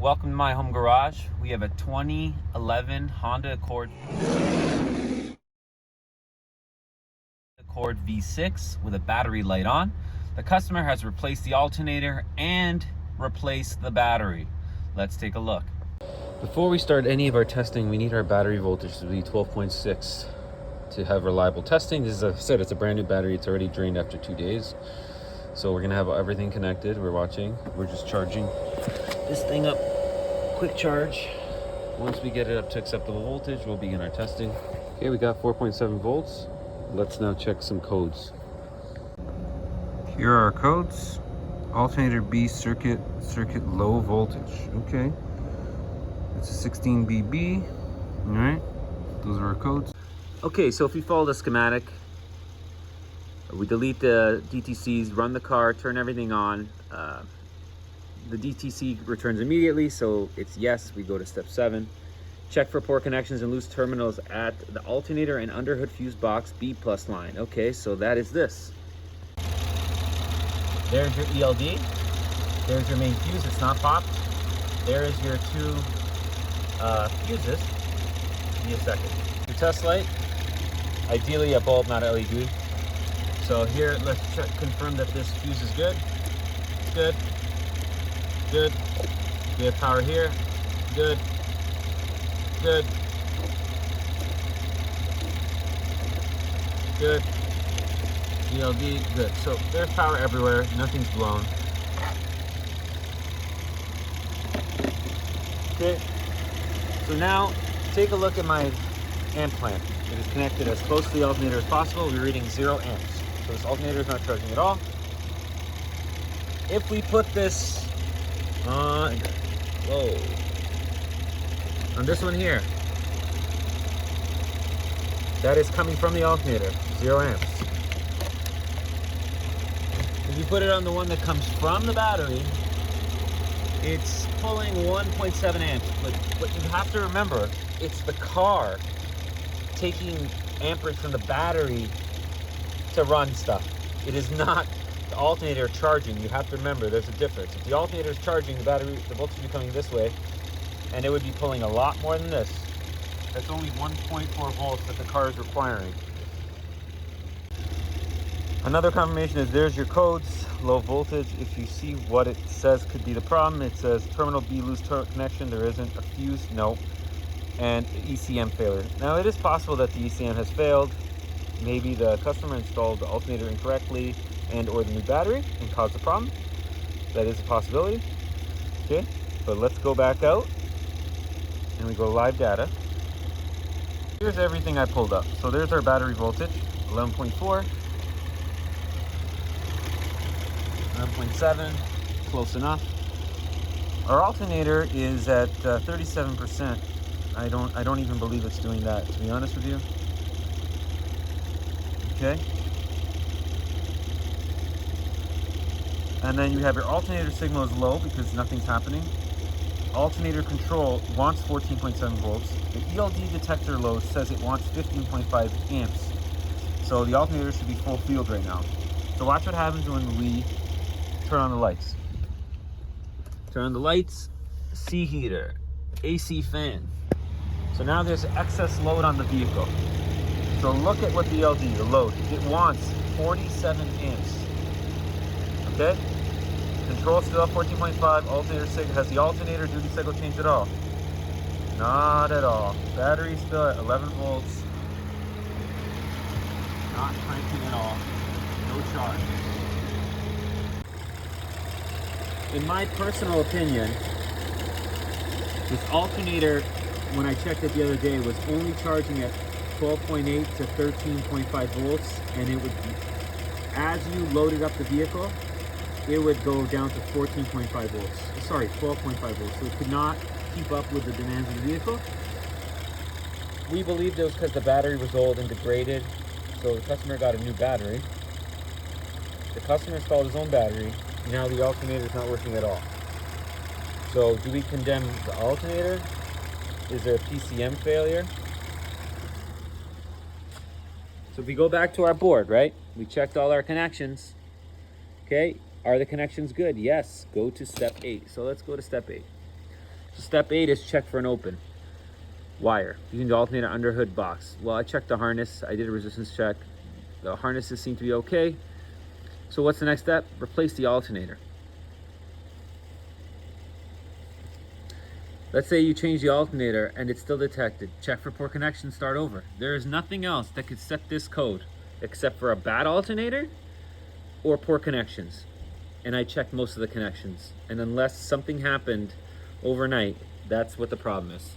Welcome to my home garage. We have a 2011 Honda Accord V6 with a battery light on. The customer has replaced the alternator and replaced the battery. Let's take a look. Before we start any of our testing, we need our battery voltage to be 12.6 to have reliable testing. This is, as I said, it's a brand new battery. It's already drained after 2 days. So we're gonna have everything connected. We're just charging this thing up. Quick charge. Once we get it up to acceptable voltage, we'll begin our testing. Okay, we got 4.7 volts. Let's now check some codes. Here are our codes. Alternator B circuit low voltage. Okay. It's a 16 BB. All right. Those are our codes. Okay, so if you follow the schematic, we delete the DTCs, run the car, turn everything on. The DTC returns immediately, so it's yes. We go to step 7. Check for poor connections and loose terminals at the alternator and underhood fuse box B+ line. Okay, so that is this. There's your ELD. There's your main fuse. It's not popped. There is your 2 fuses. Give me a second. Your test light. Ideally a bulb, not LED. So here, let's confirm that this fuse is good. Good. Good. We have power here. Good. Good. Good. ELD. Good. So there's power everywhere. Nothing's blown. Okay. So now take a look at my amp plant. It is connected as close to the alternator as possible. We're reading 0 amps. So this alternator is not charging at all. If we put this on this one here, that is coming from the alternator, 0 amps. If you put it on the one that comes from the battery, it's pulling 1.7 amps. But what you have to remember, it's the car taking amperage from the battery to run stuff. It is not the alternator charging. You have to remember there's a difference. If the alternator is charging, the voltage would be coming this way, and it would be pulling a lot more than this. That's only 1.4 volts that the car is requiring. Another confirmation is there's your codes, low voltage. If you see what it says could be the problem, it says terminal B loose connection. There isn't a fuse, no, and ECM failure. Now it is possible that the ECM has failed. Maybe the customer installed the alternator incorrectly and or the new battery and caused the problem. That is a possibility. Okay, but let's go back out and we go live data. Here's everything I pulled up. So there's our battery voltage, 11.4, 11.7, close enough. Our alternator is at 37%. I don't even believe it's doing that, to be honest with you. Okay. And then you have your alternator signal is low because nothing's happening. Alternator control wants 14.7 volts. The ELD detector load says it wants 15.5 amps. So the alternator should be full field right now. So watch what happens when we turn on the lights. Turn on the lights, C heater, AC fan. So now there's excess load on the vehicle. So look at what the ELD, the load, it wants 47 amps. Okay? Control still at 14.5, alternator signal. Has the alternator duty cycle changed at all? Not at all. Battery still at 11 volts. Not cranking at all. No charge. In my personal opinion, this alternator, when I checked it the other day, was only charging at 12.8 to 13.5 volts, and it would, as you loaded up the vehicle, it would go down to 14.5 volts. Sorry, 12.5 volts. So it could not keep up with the demands of the vehicle. We believed it was because the battery was old and degraded, so the customer got a new battery. The customer installed his own battery. Now the alternator is not working at all. So do we condemn the alternator? Is there a PCM failure? So if we go back to our board, right? We checked all our connections. Okay, are the connections good? Yes, go to step 8. So let's go to step 8. So step 8 is check for an open wire. You can do alternator under hood box. Well, I checked the harness. I did a resistance check. The harnesses seem to be okay. So what's the next step? Replace the alternator. Let's say you change the alternator and it's still detected. Check for poor connection, start over. There is nothing else that could set this code except for a bad alternator or poor connections. And I checked most of the connections. And unless something happened overnight, that's what the problem is.